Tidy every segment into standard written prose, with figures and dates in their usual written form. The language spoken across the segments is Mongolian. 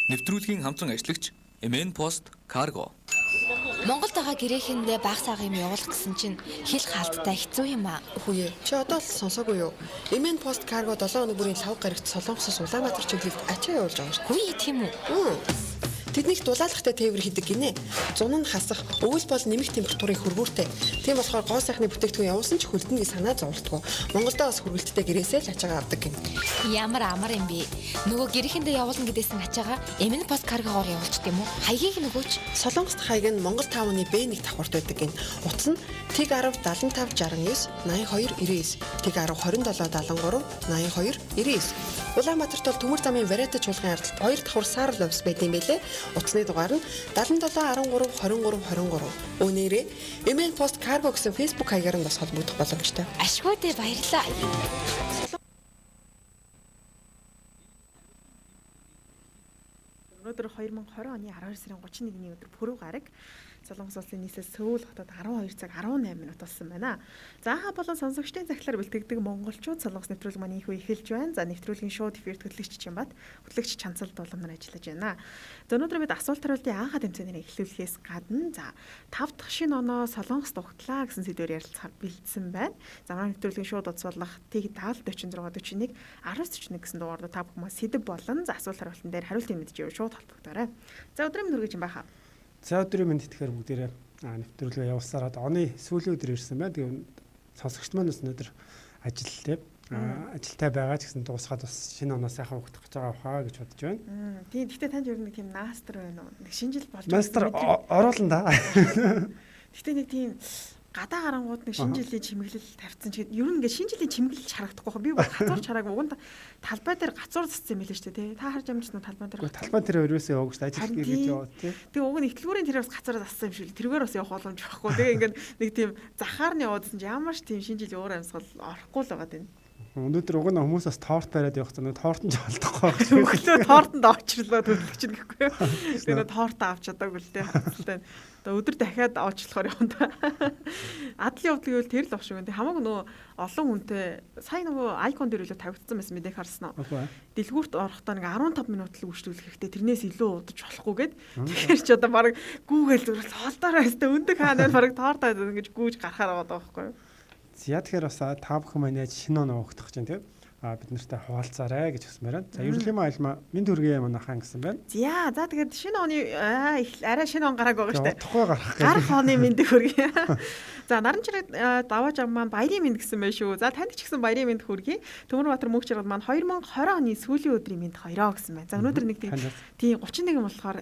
Нэвтрүүлгийн хамтран ажиллагч MN Post Cargo. Монголд байгаа гэрээхэндээ баг сага юм явуулах гэсэн чинь хэл хаалттай хэцүү юм аа. Үгүй ээ. Чи одоо л сонсоогүй юу? MN Post Cargo 7 өнөө бүрийн лав гарагт Солонгосоос Улаанбаатар чиглэлд ачаа явуулж байгаа шүү. Үгүй тийм үү? Тэднийг дулаалгатай тээвэр хийдэг гинэ. Зун нь хасах, өвөл бол нэмэх температурын хөрвүүртэй. Тийм болохоор гоо сайхны бүтээгдэхүүн явуулсан ч хөлдөнгийн санаа зовлтгоо. Монголдоо бас хөрвөлттэй гэрээсээ л ачаагаа авдаг гин. Ямар амар юм бэ? Нөгөө гэрээхэндээ явуулна гэдээсэн ачаагаа MN Post Cargo-гоор явуулчих юм уу? Хаягийг нөгөөч. Солонгост хаяг нь Монгол 5-ны B1 давхарт байдаг гин. Утас нь TIG 10 75 69 82 99, TIG 10 27 73 82 99. Улаанбаатарт бол төмөр замын Варата чуулган ардалт 2 давхар Саарл офис байдсан байлээ. Утасны дугаар нь 77 13 23 23. Өнөөрөө MN Post Cargo гэсэн Facebook хаягаар нь бас холбогдох боломжтой. Ашгүй дээ, баярлалаа. Өнөөдөр 2020 оны 12 сарын 31-ний өдөр пүрэв гараг Солонгос улсын нийслэл Сөүл хотод 12 цаг 18 минут болсон байна. За хаа болон сонсогчдын цаглаар бэлтгэдэг монголчууд Солонгос нэвтрүүлэг маань их үе эхэлж байна. За нэвтрүүлгийн шууд эфирт хөтлөгч Чимбат, хөтлөгч Чанцал дуулам нар ажиллаж байна. За өнөөдөр бид асуулт хариултын анхаа тэмцээнээр эхлүүлэхээс гадна за 5 дахь шинэ оноо Солонгост угтлаа гэсэн сэдвээр ярилцахаар бэлдсэн байна. За манай нэвтрүүлгийн шууд утас болох TIG 70 46 41 1941 гэсэн дугаард та бүхэн сэдв болон за асуулт хариултан дээр хариултын мэдж шууд холбогдоорой. За өдрийн мэнд хүргэж юм байхаа. За өдрийн мэнд тэгэхээр бүгдээрээ нэвтрүүлгээ явуулсараад оны сүүлийн өдөр ирсэн байна. Тэгээд сонсогчд маань бас өнөөдөр ажилтай байгаа ч гэсэн дуусгаад бас шинэ оноо сайхан өгөх гэж байгаа хаа гэж бодож байна. Тийм. Гэхдээ танд ер нь нэг тийм мастер байна уу? Нэг шинэ жил болж мастер оруулна да. Гэхдээ нэг тийм гадаа гарангууд нэг шинэ жилийн чимэглэл тавьсан ч ер нь ингээд шинэ жилийн чимэглэл харагдахгүй хаа. Би бол гацуур чараагүй уганд талбай дээр гацуур зассан юм билээ шүү дээ. Та харж амжсан уу талбай дээр? Талбай дээр өрөөсөө явж ажил гэж яваа тий. Тэгээ уг нь ихтлгүүрийн тэр бас гацуур зассан юм шиг. Тэргээр бас явах боломж байхгүй. Тэгээ ингээд нэг тийм захаар нь яваадсан чи ямар ч тийм шинэ жилийн уур амьсгал орохгүй л байгаа юм. Өнөөдөр уг нь хүмүүс бас торт бариад явах гэсэн. Торт нь ч олдохгүй. Өглөө тортонд очрлоо төлөвлөгч нь гэхгүй юу. Тэгээ торт авч чадаагүй л дээ. Хацалтай. Тэгээ өдөр дахиад очлохоор явна та. Адлын явдлыг үл тэр л багш шүү. Тэг хамаагүй нөгөө олон хүнтэй сая нөгөө айкон дээр үлээ тавигдсан байсан мэдээ харсан уу. Дэлгүүрт орохдоо нэг 15 минут л үргэлжлүүлэх хэрэгтэй. Тэрнээс илүү удаж болохгүй гээд. Тэгэхээр ч одоо баг гүүгээл зүрх хоолдороо өстө өндөг хаана баг торт ингэж гүүж гарахаар байгаа байхгүй юу. За тэгэхээр бас та бүхэн маань яаж шинэ оноо өгөх гэж байна тийм. Бид нартай хуваалцаарай гэж хэлмээр байна. За ерөнхийдөө альма минь төргий манайхан гэсэн байна. За тэгээд шинэ оны арай шинэ он гарааг байгаа шүү дээ. Утгагүй гарах гэж. Гарах оны минь төргий. За Наранчраг давааж ам маань баярын минь гэсэн байх шүү. За танд ч гэсэн баярын минь хүргэе. Төмөрбаатар мөнх жаргал маань 2020 оны сүүлийн өдрийн минь хоёроо гэсэн байна. За өнөөдөр нэг тийм 31 болохоор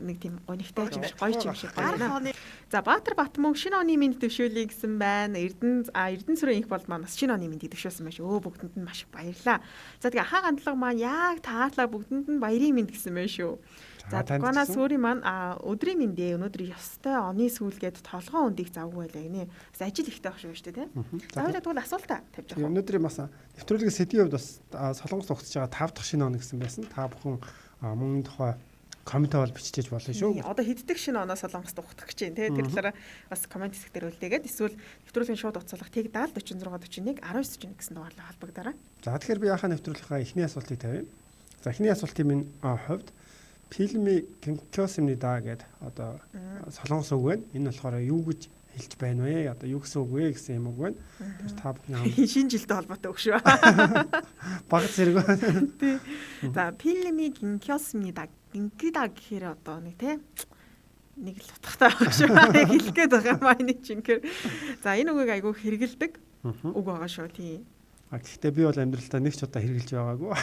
нэг тийм гонигтай юм шиг гоё юм шиг байна. За Баатар Батмөн шинэ оны минь төвшүүлье гэсэн байна. Эрдэнэ сүрэн их бол маань бас шинэ оны минь төвшүүлсэн байна шүү. Бүгдэнд нь маш их баярлаа. За тэгээ ахаа гандлага маань яг таартлаа бүгдэнд нь баярын минь гэсэн байна шүү. За Гана сүрийн маань өдрийн мэндэ өнөөдөр ёстой оны сүүлгээд толгоо өндийг завгүй байлаа гинэ. Бас ажил ихтэй багш шүү дээ тийм. За хоёулаа тэгвэл асуултаа тавьж байгаа. Өнөөдрийн бас нэвтрүүлгийн сэдвийн хувьд бас Солонгост угтж байгаа 5 дахь шинэ он гэсэн байсан. Та бүхэн мөн тухай коммент бол бичиж болно шүү. Одоо хэддэг шинэ оноо Солонгост угтах гэж байна тийм. Тэр талаараа бас коммент хэсгээр үлдээгээд эсвэл нэвтрүүлгийн шууд утсалах TIG 70 46 41 1941 гэсэн дугаарлаа холбогдорой. За тэгэхээр би яхаа нэвтрүүлгийнхаа эхний асуултыг тавья. За эхний асуултын минь хувьд Фильми Кинкёсимнида гэдэг одоо солонгос үг байна. Энэ болохоор юу гэж хэлж байна вэ? Одоо юу гэсэн үг вэ гэсэн юм үг байна. Тэр та бүхэн шинэ жилтэй холбоотой үг шүү. Баг зэрэг байна. Тий. За Фильми Кинкёсимнида гинкида гэхээр одоо нэг тий нэг л утгатай байх шүү. Хэлэх гээд байгаа маань чинкэр. За энэ үгийг айгүй хэрэгэлдэг үг байгаа шүү. Тий. Гэхдээ би бол амьдралдаа нэг ч удаа хэрэгжилж байгаагүй.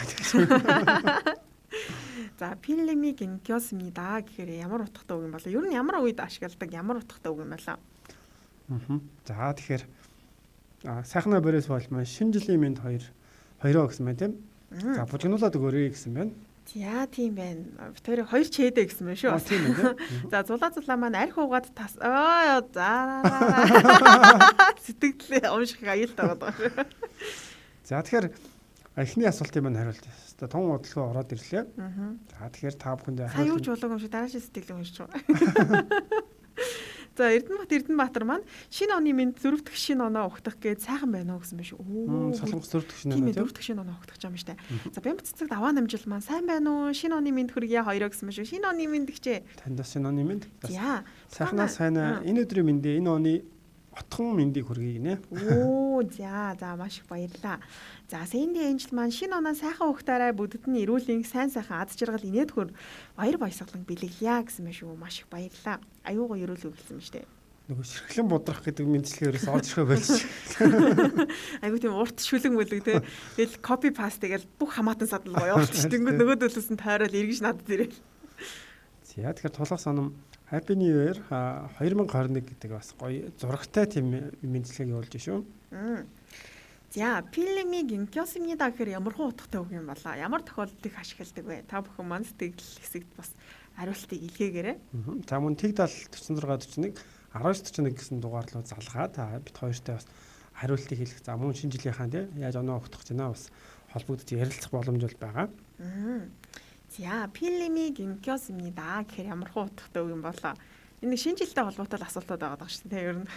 За Фильми Кинкёсимнида гэхээр ямар утгатай үг юм болоо? Ер нь ямар үед ашигладаг ямар утгатай үг юм болоо? За тэгэхээр сайхнаа борис бол маань шинэ жилийн мэнд хоёроо гэсэн байна тийм. За бужигнуулаад өгөөрэй гэсэн байна. За тийм байна. Тэр хоёр чэдэ гэсэн байна шүү. Тийм байна. За зулаа маань арх уугаад за сэтгэлээ уушиг аюултай байгаа шүү. За тэгэхээр эхний асуултын маань хариулт. Тун удалгүй ороод ирлээ. За тэгэхээр та бүхэндээ сая юу ч болоогүй юм шиг дараашийн сэтгэлээ уншиж байгаа. За Эрдэнэбаатар маань шинэ оны минь дөрөвдөх шинэ оноо ухтах гээд сайхан байна уу гэсэн байна шүү. Солонгос дөрөвдөх шинэ Тийм оноо ээ, дөрөвдөх шинэ оноо ухтах юм штэ. За Бямб цэцэг даваа намжил маань сайн байна уу? Шинэ оны минь хүргье хоёроо гэсэн байна шүү. Шинэ оны минь гिचээ. Танд шинэ оны минь. За. Сайхнаа сайнаа энэ өдрийн мэндээ энэ оны отхон мэндийг хүргэе гинэ. Оо, за маш их баярлалаа. За Сэнди Энжел маань шинэ оноо сайхан ухтаарай бүдэд нь эрүүлийн сайн сайхан аз жаргал инээд хөр баяр баясгалан бэлэглэе гэсэн байна шүү. Маш их баярлалаа. Аюугаа ерөөлөө хэлсэн байна штэ. Нөгөө ширхлэн бодрох гэдэг мэдчлэгээр ерөөс олж ирэх байлж. Айгуу тийм урт шүлэг мөлөг те. Тэгэл копи паст тэгэл бүх хамаатан садлгаа явуулчих. Тэнгүүд нөгөө төлөөс нь тойрол эргэж надад ирээ. За тэгэхээр тулах санам Happy New Year 2021 гэдэг бас гоё зурагтай тийм мэдчлэгийг явуулж шүү. За, 필름이 гинкёс입니다 гэхээр ямар хуу утгатай үг юм болоо. Ямар тохиолдлыг ашигладаг вэ? Та бүхэн маань сэтгэл хэсэгт бас хариултыг илгээгээрэй. За мөн тэг 70 46 41 1941 гэсэн дугаар руу залгаад бид хоёртой бас хариултыг хэлэх. За мөн шинэ жилийнхаа тий яаж оноо өгөх гэж байна бас холбогдож ярилцах боломж бол байгаа. За, 필름이 гинкёс입니다 гэхээр ямар хуу утгатай үг юм болоо. Энэ шинэ жилтэй холбоотой асуултууд байгаа даа шүү дээ. Ер нь.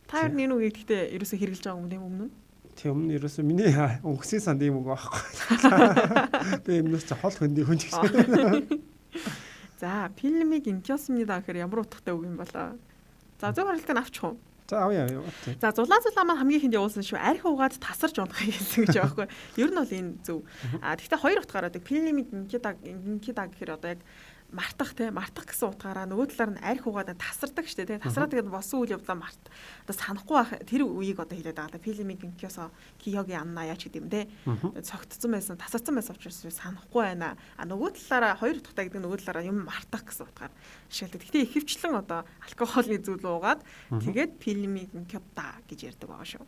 Та ер нь энэ үгийг гэхдээ ерөөсө хэрэгжилж байгаа юм өмнө нь? Тийм өмнө ерөөсө миний өнгөсөн санд юм уу байхгүй. Би өмнөөс хол хөндий хүн ч гэсэн. За, 필름이 гинкёс입니다 гэхээр ямар утгатай үг юм болоо. За, зөв харалтыг авчих уу? За авъя. За зулаа маань хамгийн ихэнд явуулсан шүү. Арх угаад тасарч унахыг хэлсэн гэж байгаа байхгүй. Ер нь бол энэ зөв. Гэхдээ хоёр утгаараа 필름이 гинкида гэхээр одоо яг мартах гэсэн утгаараа нөгөө талаар нь арх угаад тасардаг штэ тий. Тасраад тэгээд босон үйл явдлаа март. Одоо санахгүй байх тэр үеийг одоо хэлээд байгаа. 필름이 гинкёсо киёги анна яач гэдэг юм тий. Цогтцсон байсан, тасарсан байсан учраас санахгүй байна. Нөгөө талаараа хоёр утгатай гэдэг нөгөө талаараа юм мартах гэсэн утгаар ашигладаг. Гэхдээ ихэвчлэн одоо алкогольны зүйл уугаад тэгээд 필름이 гинкёта гэж ярьдаг байгаа шүү.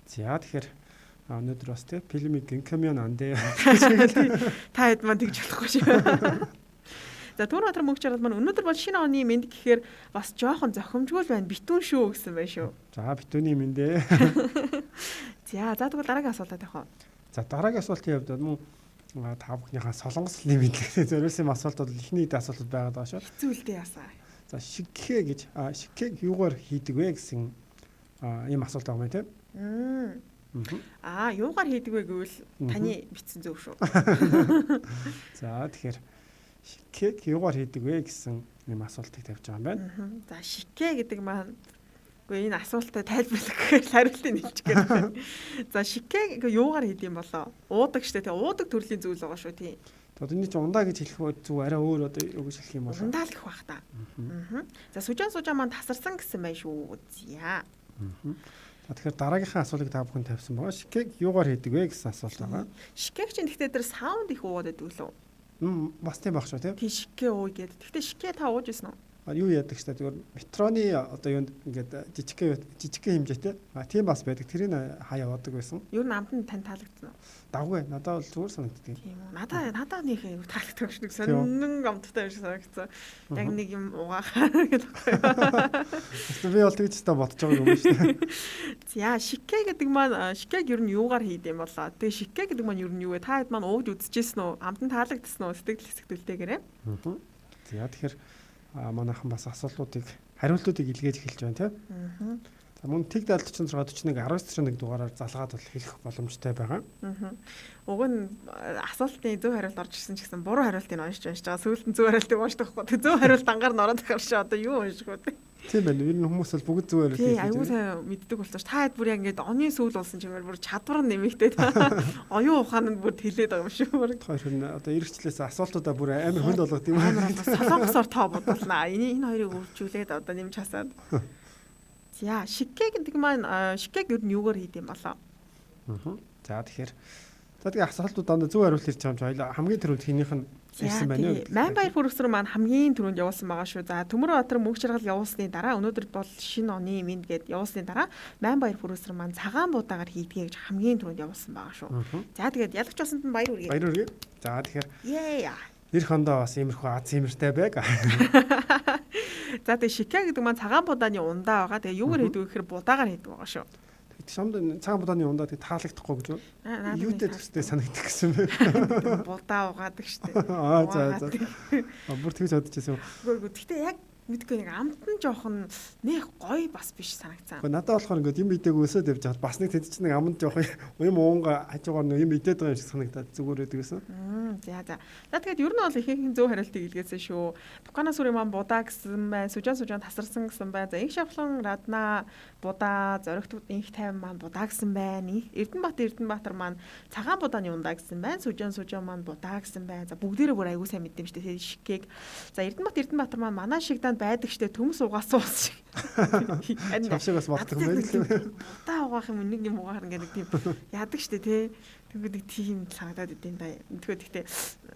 За тэгэхээр өнөөдөр бас тий 필름이 гинкёмион андэ. Та хэд маань тэгж болохгүй шүү. За Түрбатар мөнх жаргал маань өнөөдөр бол шинэ оны мэнд гэхээр бас жоохон зохимжгүй байна. Битүүн шүү гэсэн байна шүү. За битүүний мэндээ. За тэгвэл дараагийн асуултад явах. За дараагийн асуултын хувьд мөн та бүхнийхээ солонгослын мэдлэгтэй зориулсан юм асуулт бол ихний хэд асуулт байгаад байгаа шүү. Хэцүүлдэ ясаа. За шикхэ гэж шикхэг юугаар хийдэг вэ гэсэн ийм асуулт байгаа юм тийм. Юугаар хийдэг вэ гэвэл таны бичсэн зөв шүү. За тэгэхээр шикхэг юугаар хийдэг вэ гэсэн юм асуултыг тавьж байгаа юм байна. За шикхэ гэдэг маань үгүй энэ асуултад тайлбарлах гэхээр хариултыг нэлчих гэдэг. За шикхэг юугаар хийдэг юм болоо? Уудаг штэ тий. Уудаг төрлийн зүйл байгаа шүү тий. Одоо энэ чинь ундаа гэж хэлэх зүг арай өөр одоо юу гэж хэлэх юм бол ундаа л гэх бах та. За сужаа маань тасарсан гэсэн байна шүү. За. Тэгэхээр дараагийнхаа асуултыг та бүхэн тавьсан байгаа. Шикхэг юугаар хийдэг вэ гэсэн асуулт байгаа. Шикхэг чинь гэхдээ тэр саунд их уугаад байдаг лөө. Бас тийм баг шүү тийм. Тий шикхэ ууй гэдэг. Гэхдээ шикхэ та ууж ирсэн үү? Юу яадаг ч зүгээр метроны одоо юунд ингээд жижигхэн хэмжээтэй. Тийм бас байдаг. Тэрийг хаяа яваадаг байсан. Юу н амтнд тань таалагдсан уу? Давгүй. Надад бол зүгээр санагддаг. Тийм үү. Надад нэг аюу таалагддаг шүү. Сонин амттай биш санагдсан. Яг нэг юм угаахаа гэдэг байхгүй. Би бол тэгж та бодож байгаа юм шүү. За шикхэ гэдэг маань шикхэг ер нь юугаар хийд юм болоо? Тэгээ шикхэ гэдэг маань ер нь юу вэ? Та хэд маань ууж үзчихсэн үү? Амтнд таалагдсан уу? Сэтгэл хэсэгтүүлтэйгээрээ. За тэгэхээр манайхан бас асуултуудыг хариултуудыг илгээж эхэлж байна тийм. За мөн тэг 46 41 19 дугаараар залгаад бол хэлэх боломжтой байгаа. Уг нь асуултын зөв хариулт орж ирсэн ч гэсэн буруу хариултыг уншиж байгаа. Сүүлд нь зөв хариултыг уншдаг байхгүй. Зөв хариулт ангаар нороод тахаршаа одоо юу унших вэ? Тийм байна. Ер нь хүмүүс бол бүгд зөв хариулт хэлж байна. Айгуу сайн мэддэг болчих. Та хэд бүр яг ингээд оны сүүл болсон чимээр бүр чадвар нь нэмэгдээд оюун ухаан нь бүр тэлээд байгаа юм шүү. Хоёр нь одоо эргэжлээс асуултуудаа бүр амар хүнд болгох юм аа. Солонгосоор тоо бодуулнаа. Энэ хоёрыг үржүүлээд одоо нэмж хасаад. За шикхэг гэдэг маань шикхэг ер нь юугаар хийд юм болоо? За тэгэхээр тэгээ асуултууд дандаа зөв хариулт ирж байгаа юм чи хамгийн түрүүнд хийнийх нь ирсэн байна уу? Майнбаяр пүрэвсрэн маань хамгийн түрүүнд явуулсан байгаа шүү. За Төмөрбаатар мөнх жаргал явуулсны дараа өнөөдөр бол шинэ оны мэнд гээд явуулсны дараа Майнбаяр пүрэвсрэн маань цагаан будаагаар хийдгээ гэж хамгийн түрүүнд явуулсан байгаа шүү. За тэгээд ялагч басанд нь баяр хүргэе. Баяр хүргэе. За тэгэхээр эх хондоо бас иймэрхүү аз иймэртэй байг. За тэгээ шикхэ гэдэг маань цагаан будааны ундаа байгаа. Тэгээ юугаар хийдэг вэ гэхээр будаагаар хийдэг байгаа шүү. Шамд цагаан будааны ундаа тэг таалагдахгүй гэж байна. Юутэй төстэй санагдах гэсэн бэ? Будаа угаадаг штэ. За. Бүр тэгж бодож байсан. Гэхдээ яг мэдгүй нэг амт нь жоохон нэг гоё бас биш санагцсан. Гэхдээ надад болохоор ингээд юм идээг өсөөд явж хаад бас нэг тэд чинь нэг аманд жоох юм уунга хажуугаар нэг юм идээд байгаа юм шиг санагдаад зүгээр өгдөгсэн. За. За тэгээд ер нь бол ихэнх зөв хариултыг илгээсэн шүү. Дукана сүрийн маань будаа гэсэн байна. Сүжан тасарсан гэсэн байна. За инх шавхлан радна будаа, зоригт инх тайван маань будаа гэсэн байна. Эрдэнэбаатар маань цагаан будааны ундаа гэсэн байна. Сүжан маань будаа гэсэн байна. За бүгдээрээ бүр аягүй сайн мэддэм штэ. Тэгээд шикэг. За Эрдэнэбаатар маань манай шигдаанд байдаг штэ. Төмс угаасан ус шиг. Чавшиг бас болдог юм байл. Будаа угаах юм нэг юм угаахар ингээд тийм яадаг штэ тий. Тэгвэл нэг тийм санагдаад идэв да. Тэгвэл гэхдээ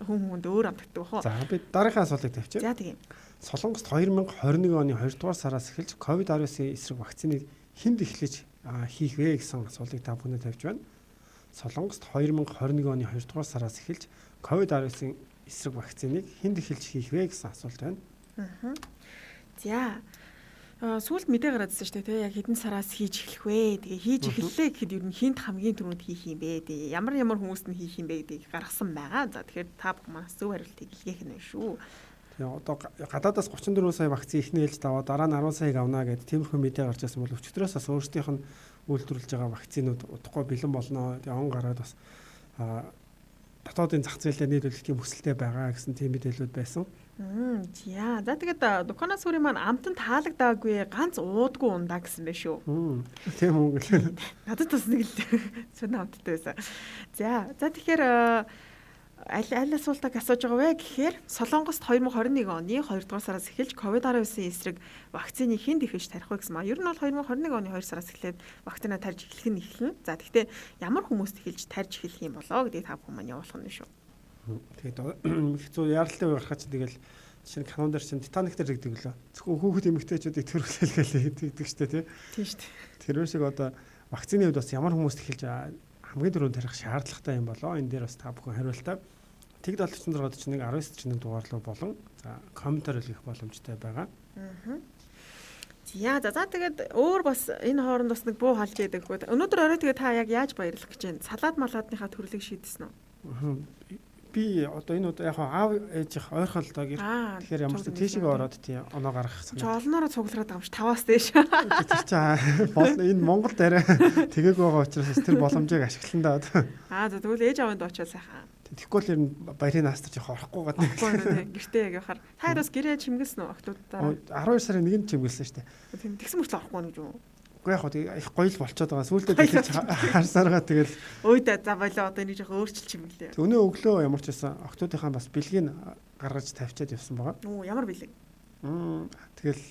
хүнд өөр амтдаг баху. За би дараагийн асуултыг тавьчих. За тийм. Солонгост 2021 оны 2 дугаар сараас эхэлж COVID-19 эсрэг вакциныг хэнд эхлэж хийх вэ гэсэн асуултыг та бүхэнд тавьж байна. Солонгост 2021 оны 2 дугаар сараас эхэлж COVID-19 эсрэг вакциныг хэнд эхэлж хийх вэ гэсэн асуулт байна. За. Сүүлд мэдээ гараадсэн шүү дээ тий яг хэдэн сараас хийж эхлэх вэ? Тэгээ хийж эхэллээ гэхэд ер нь хинт хамгийн түрүүнд хийх юм бэ? Тэгээ ямар хүмүүст нь хийх юм бэ гэдгийг гаргасан байгаа. За тэгэхээр та бүхэн манаас зөв хариултыг илгээх нь шүү. Тэгээ одоо гадаадаас 34 сая вакцин ихний ээлжид аваад дараа нь 10 саяг авна гэдэг тиймэрхүү мэдээ гарч ирсэн бол өчигдрөөс бас өөрсдийнх нь үйлдвэрлэж байгаа вакцинууд удахгүй бэлэн болно. Тэгээ он гараад бас дотоодын зах зээлдээ нийлүүлэх тийм хүсэлтэй байгаа гэсэн тийм мэдээлүүд байсан. За тэгээд Дукана сүрийн маань амтан таалагдаагүй ганц уудгүй ундаа гэсэн байх шүү. Тийм үү гэлээ. Надад бас нэг л сонир амттай байсан. За тэгэхээр аль асуултыг асууж байгаа вэ гэхээр Солонгост 2021 оны 2 дугаар сараас эхэлж COVID-19 эсрэг вакциныг хэн дэвшиж тарих вэ гэсэн маа. Ер нь бол 2021 оны 2 сараас эхлээд вакцина тарьж эхлэх нь эхэлнэ. За гэхдээ ямар хүмүүст эхэлж тарьж эхлэх юм болоо гэдгийг та бүхэн маань явуулах нь шүү. Тэгээд их зүү яаралтай гарахаа чи тэгэл жишээ нь канон дээр чинь Титаник дээр игдэг лөө. Зөвхөн хүүхэд эмэгтэйчүүдийг төрөлхөөлгээл игдэг штэ тий. Тийм штэ. Тэр шиг одоо вакцины хувьд бас ямар хүмүүст эхэлж хамгийн түрүүнд тарих шаардлагатай юм болоо. Энэ дээр бас та бүхэн хариултаа Тэг 741 19 дугаар руу болон за комментар хэлэх боломжтой байгаа. За тэгээд өөр бас энэ хооронд бас нэг буу халж яадаг хөө. Өнөөдөр орой тэгээд та яг яаж баярлах гэж байна? Салаад малаадныхаа төрлийг шийдэсэн үү? Би одоо энэ удаа яг аав ээж ойрхон л доо гэр. Тэгэхээр ямар ч тийшээ ороод тий оноо гаргах санаа. Жоолноороо цуглараад байгаа юм ш 5-аас дээш. Тэр чинь энэ Монгол дараа тэгээг байгаа учраас тэр боломжийг ашиглана даа. За тэгвэл ээж аавынд очоод сайхан. Тэгэхгүй л ер нь баярын наастар жоо орохгүй гадна. Гэртээ яг яхаар та бас гэрээ чимгэлсэн үү октоудаа? 12 сарын 1-нд чимгэлсэн шүү дээ. Тийм тэгсэн мөртлөө орохгүй нэг юм. Уу яг их гоё л болчиход байгаа. Сүүлдээ тэгэж харсаргаа тэгэл өө да за болоо одоо энэ жоохон өөрчилж чимгэлээ. Өнөө өглөө ямар ч байсан октоудынхаа бас бэлгийг гаргаж тавьчаад явсан байгаа. Оо ямар бэлэг? Тэгэл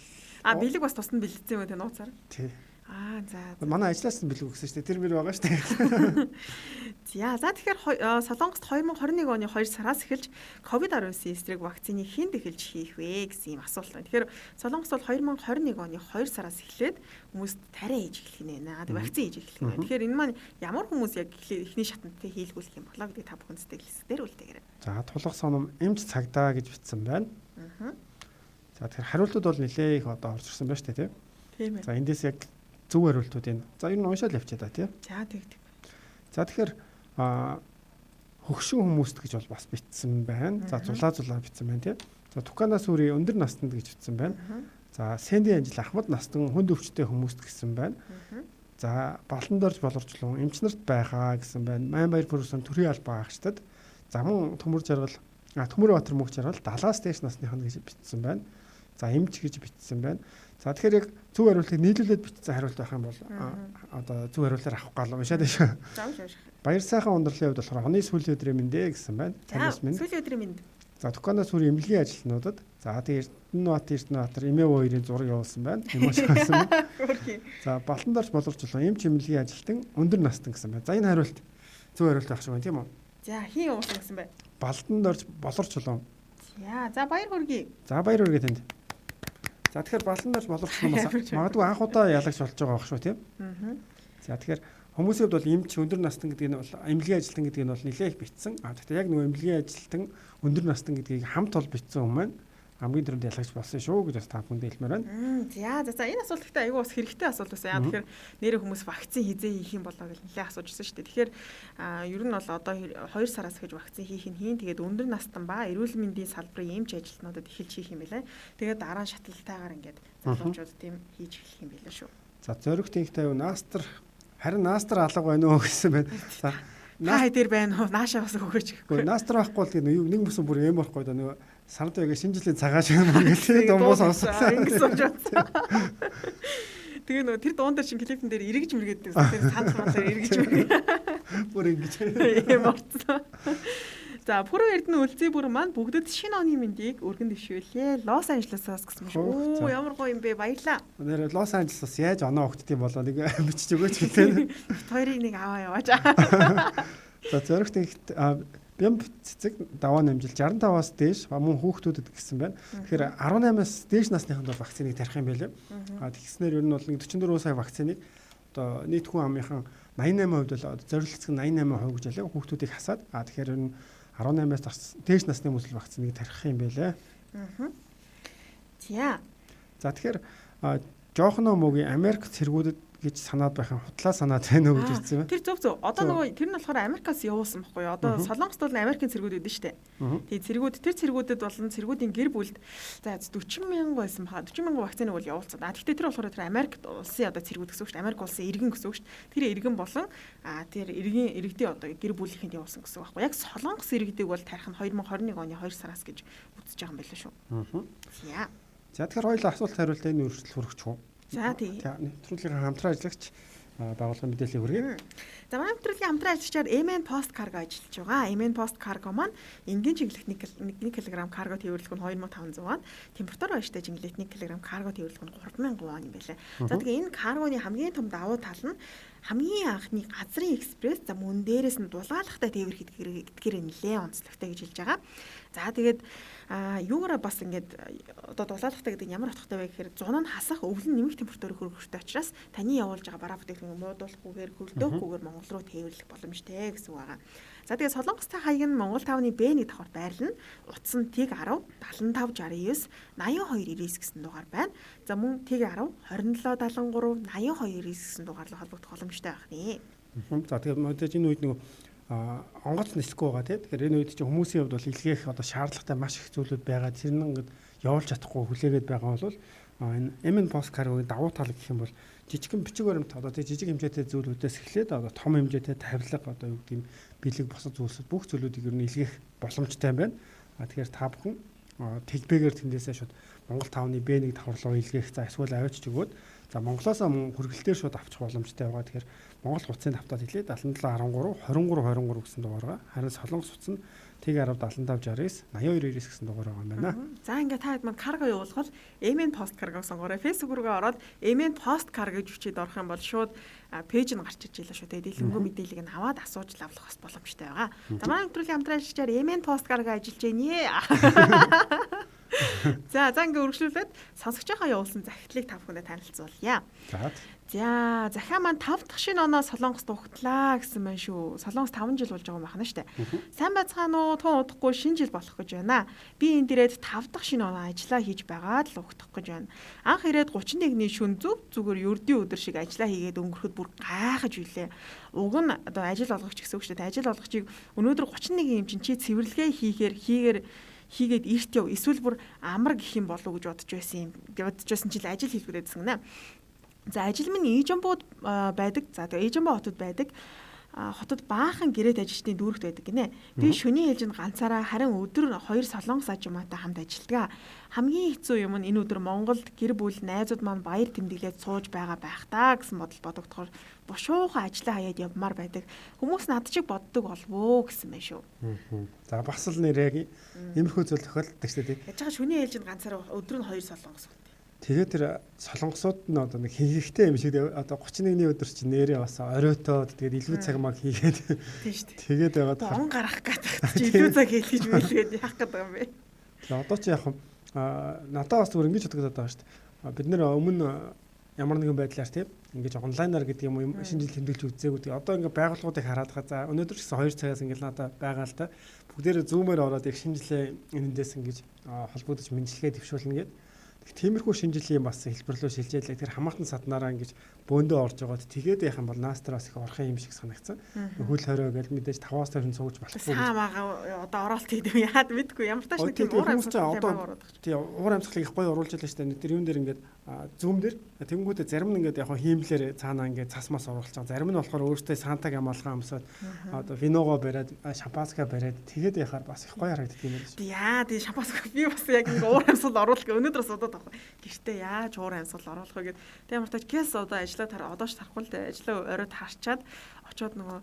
бэлэг бас тусна бэлдсэн юм те нууцаар. Тий. За. Манай ажлаас нь бэлэг өгсөн шүү дээ. Тэр мөр байгаа шүү дээ. За тэгэхээр Солонгост 2021 оны 2 сараас эхэлж COVID-19 эсрэг вакциныг хэн эхэлж хийх вэ гэсэн юм асуулт байна. Тэгэхээр Солонгост бол 2021 оны 2 сараас эхлээд хүмүүст тариа хийж эхлэх нь байна. Вакцин хийж эхлэх нь байна. Тэгэхээр энэ маань ямар хүмүүс яг эхний шатандтай хийлгүүлэх юм болоо гэдэг та бүхэн сэтгэлсээр үлдээгээрэй. За тулах соном эмч цагдаа гэж бичсэн байна. За тэгэхээр хариултууд бол нэлээ их одоо орж ирсэн байна шүү дээ, тийм ээ. За эндээс яг зөв хариултууд энэ. За ер нь уншаал явчихаа да тий. За тэг. За тэгэхээр хөгшин хүмүүст гэж бол бас бичсэн байна. За зулаа бичсэн байна тий. За Дукана сүрийн өндөр настанд гэж бичсэн байна. За Сэндийн ажил Ахмад настан хүнд өвчтэй хүмүүст гэсэн байна. За Балтандорж боловчлон эмч нарт байхаа гэсэн байна. Майнбаяр бүрсэн төрийн албаа агчдад замун төмөр жаргал Төмөрбаатар мөнх жаргал 70-аас дээш насных нь гэж бичсэн байна. За эмч гэж бичсэн байна. За тэгэхээр яг зөв хариултыг нийлүүлээд бичсэн хариулт байх юм бол одоо зөв хариултаар авах гал уншаад байна шүү. Баяр сайхан ундралын хувьд болохоор оны сүүлийн өдрийн мэндэ гэсэн байна. Танаас минь. Сүүлийн өдрийн мэнд. За Дукана сүрийн эмнэлгийн ажилтнуудад за тэгээд Эрдэнэбаатар Эмээ хоёрын зураг явуулсан байна. Эмөөч байсан. За Балтандорж боловчлон эмч эмнэлгийн ажилтан өндөр настан гэсэн байна. За энэ хариулт зөв хариулт байх шиг байна тийм үү? За хин явуулсан гэсэн байна. Балтандорж боловчлон. За баяр хүргэе. За баяр хүргэе танд. За тэгэхээр Балтандорж боловчлон магадгүй анх удаа ялагч болж байгаа байх шүү тийм. За тэгэхээр хүмүүсийн хувьд бол эмч өндөр настан гэдэг нь бол эмнэлгийн ажилтан гэдэг нь бол нэлээх бичсэн. Гэхдээ яг нөгөө эмнэлгийн ажилтан өндөр настан гэдгийг хамт бол бичсэн юм байна. хамгийн түрүүнд ялгаж болсон шүү гэж бас та бүхэнд хэлмээр байна. За энэ асуулт ихтэй айгүй бас хэрэгтэй асуулт байсан. Яа тэгэхээр нэрээ хүмүүс вакцин хизээ хийх юм болоо гэж нэлээд асууж ирсэн шүү дээ. Тэгэхээр ер нь бол одоо 2 сараас гэж вакцин хийх нь хийн. Тэгээд өндөр настан ба эрүүл мэндийн салбарын эмч ажилтнуудад эхэлж хийх юм байлаа. Тэгээд дараа нь шатлалтайгаар ингээд залуучууд тийм хийж эхлэх юм байлаа шүү. За зөрөгтийнхтэй юу наастар харин наастар алга байна уу гэсэн байна. За наа дээр байна уу? Наашаа бас өгөөч. Гэхдээ наастар байхгүй бол тийм нэг бүсэн бүр эм орохгүй да нөгөө санаад байга шинэ жилийн цагаан шиг юм гэлээ дуумаас сонслоо. Ингэж сууж байна. Тэгээ нөгөө тэр дуун дээр чин клипэн дээр эргэж мэргээд тэр санал манлаар эргэж мэргээд бүр ингэж эм орцсон. За Пүрэв Эрдэнэ үлзий бүр маань бүгдэд шинэ оны мэндийг өргөн дэвшүүлээ. Лос Анжелесоос гэсэн юм шүү. Ямар гоё юм бэ? Баярлаа. Нэр Лос Анжелесоос яаж оноо өгддөг юм болоо нэг бичиж өгөөч гэлээ. Хоёрыг нэг аваа яваач. За зөрөгтийнхт бямб цэцэг даваа нэмжил 65-аас дээш мөн хүүхдүүдэд гэсэн байна. Тэгэхээр 18-аас дээш насныханд бол вакциныг тарих юм байлээ. Тэгснээр ер нь бол 44 сая вакциныг одоо нийт хүн амынхан 88% бол зориулцсан 88% гэж ялээ хүүхдүүдийг хасаад тэгэхээр ер нь 18-аас дээш насны хүмүүс вакциныг тарих юм байлээ. За тэгэхээр жоохноо мөгийн Америк цэргүүдэд гэж санаад байх юм хутлаа санаад байна уу гэж хэлсэн юм. Тэр зөв. Одоо нөгөө тэр нь болохоор Америкаас явуулсан байхгүй юу? Одоо Солонгост бол Америкийн цэргүүд байдэн штэ. Тэгээ цэргүүдэд болон цэргүүдийн гэр бүлд за 40 мянган байсан баха. 40 мянган вакциныг бол явуулсан. Гэхдээ тэр болохоор тэр Америк улсын одоо цэргүүд гэсэн үг штэ. Америк улсын иргэн гэсэн үг штэ. Тэр иргэн болон тэр иргэдийн одоо гэр бүлийнхэнд явуулсан гэсэн үг байхгүй юу? Яг Солонгос иргэдийг бол тарих нь 2021 оны 2 сараас гэж үзэж байгаа юм байна шүү. За тэгэхээр хоёулаа асуулт хариултаа энэ үргэлжлэл хүргэж чуу. За тийм. Нэвтрүүлгийн хамтран ажиллагч байгууллагын мэдээллийг хүргэе. За манай нэвтрүүлгийн хамтран ажиллагчаар MN Post Cargo ажиллаж байгаа. MN Post Cargo маань энгийн чиглэлт 1 кг карго тээвэрлэх нь 2500 вон, температур баяртай чиглэлт 1 кг карго тээвэрлэх нь 3000 вон юм байлаа. За тэгээ энэ каргоны хамгийн том давуу тал нь хамгийн анхны газрын экспресс за мөн дээрээс нь дулгаалгатай тээвэрх гэдгээр нэлээд онцлогтой гэж хэлж байгаа. За тэгээд юугаараа бас ингээд одоо дулаалгатай гэдэг нь ямар утгатай вэ гэхээр зун нь хасах өвлөн нэмэх температурын хөргөжтэй учраас таны явуулж байгаа бараа бүтээгдэхүүн муудуулахгүйгээр хөлдөөхгүйгээр Монгол руу тээвэрлэх боломжтой гэсэн үг байгаа. За тэгээд Солонгостой хаяг нь Монгол 5-ны Б1 давхар байрлал нь утас нь ТИГ 10 7569 8299 гэсэн дугаар байна. За мөн ТИГ 10 2773 8299 гэсэн дугаарлуу холбогдох боломжтой байх нэ. За тэгээд мэдээж энэ үед нөгөө онгоц нисэхгүй байгаа тийм. Тэгэхээр энэ үед чинь хүмүүсийн хувьд бол илгээх одоо шаардлагатай маш их зүйлүүд байгаа. Тэр нь ингээд явуулж чадахгүй хүлээгээд байгаа бол энэ MN Post Cargo-гийн давуу тал гэх юм бол жижигхэн бичиг баримт одоо тийм жижиг хэмжээтэй зүйлүүдээс эхлээд одоо том хэмжээтэй тавилга одоо юу гэдэг юм бэлэг босод зүйлсүүд бүх зүйлүүдийг ер нь илгээх боломжтой байна. Тэгэхээр та бүхэн тэгбэгээр тэндээсээ шууд Монгол 5-ны Б1 давхарлуу илгээх за эсвэл авчиж өгөөд за Монголоос мөн хүргэлтээр шууд авчих боломжтой байгаа. Тэгэхээр Монгол утсын тавтаад хэлээ 7713 2323 гэсэн дугаараа харин Солонгос утас нь ТИГ 10 7569 8299 гэсэн дугаар байгаа юм байна. За ингээд та хэд манд карго явуулахад MN Post Cargo сонгоорой. Facebook руугаа ороод MN Post Cargo гэж бичиж орох юм бол шууд пэйж нь гарч иж илаа шүү. Тэгээд дэлгэрэнгүй мэдээллийг нь аваад асууж авах бас боломжтой байгаа. За манай нэвтрүүлгийн хамтран ажиллагчаар MN Post Cargo ажиллаж байна. За ингээ үргэлжлүүлээд сонсогчийнхаа явуулсан захидлыг та бүхэндээ танилцуулъя. За захиа маань 5 дахь шинэ оноо Солонгост ухтлаа гэсэн байна шүү. Солонгос 5 жил болж байгаа юм байна штэ. Сайн байцгаана уу? Тун удахгүй шинэ жил болох гэж байна. Би энэ дээрээ 5 дахь шинэ оноо ажиллаа хийж байгаад л ухтах гэж байна. Анх ирээд 31-ний шөнө зүгээр ердийн өдөр шиг ажиллаа хийгээд өнгөрөхөд бүр гайхаж билээ. Уг нь одоо ажил олгогч гэсэн үг штэ. Ажил олгогчийг өнөөдөр 31 юм чинь чи цэвэрлэгээ хийгээд эрт яв эсвэл бүр амар гэх юм болов уу гэж бодож байсан юм. Бодож байсан чил ажил хийлгүүдэдсэн гэнэ. За ажил минь Ижамбууд байдаг. За тэгээ Ижамбо хотод байдаг. Хотод баахан гэрээт ажилчдын дүүрэгт байдаг гинэ. Би шөнийн ээлжинд ганцаараа харин өдөр 2 солонгос ажимаатай хамт ажилладаг. Хамгийн хэцүү юм нь энэ өдөр Монголд гэр бүл найзууд маань баяр тэмдэглээд сууж байгаа байх таа гэсэн бодол бодогдохоор бушуухан ажиллаа хаяад явмаар байдаг. Хүмүүс над чиг боддог болвоо гэсэн байна шүү. За бас л нэр яг иймэрхүү зүйл тохиолддог шүү дээ. Яаж байгаа шөнийн ээлжинд ганцаараа өдөр нь 2 солонгос. Тэгээд тэр солонгосууд нь одоо нэг хийхтэй юм шиг одоо 31-ний өдөр чинь нэрээ бас оройтоод тэгээд илүү цаг маг хийгээд тийм шүү дээ. Тэгээд байгаад он гарах гэдэг чи илүү цаг хийх гэж билгээд яах гэдэг юм бэ? Тэгээд одоо чи яг надад бас зүгээр ингэж бодогдоод байгаа шүү дээ. Бид нэр өмнө ямар нэгэн байдлаар тийм ингэж онлайнаар гэдэг юм уу шинэ жил тэмдэглэж үзээгүй. Одоо ингээ байгууллагуудыг хараад байгаа. За өнөөдөр ч гэсэн 2 цагаас ингээ надад байгаа л да. Бүгдээрээ зүүмээр ороод яг шинэ жилийн энэндээс ингэж холбогдож мэдлэгээ дэвшүүлнэ гэдэг. Тиймэрхүү шинэ жилийн бас хэлбэрлөө шилжээлээ. Тэр хамаатан саднараа ингэж бөөндөө орж байгаад тэгээд яхан бол наастраас их орхон юм шиг санагдсан. Хөл хорой гэж мэдээж 5-аас дээш сууж болохгүй. Саамаа одоо оролт хийдэв яад мэдгүй ямар тааш нэг тийм уур амьсгалтай байгаа. Тий уур амьсгалыг их гоё оруулж байлаа шүү дээ. Тэр юун дээр ингээд зүүм дээр тэнгүүтээ зарим нь ингээд яг хиймлэр цаанаа ингээд цас мас оруулж байгаа. Зарим нь болохоор өөртөө сантаг амаалгаа өмсөд одоо виногоо бариад шампанска бариад тэгээд яхаар бас их гоё харагддаг юм байна шүү. Яа тий шампанска би бас яг ингээд уур амьсгал оруулах өнөөдрөөс удаад авах. Гэртээ яаж уур амьсгал оруулах вэ гэд. Тэгээ ямар тааш гэс одоо одоош тарахгүй л дээ ажлаа оройд харчаад очиод нөгөө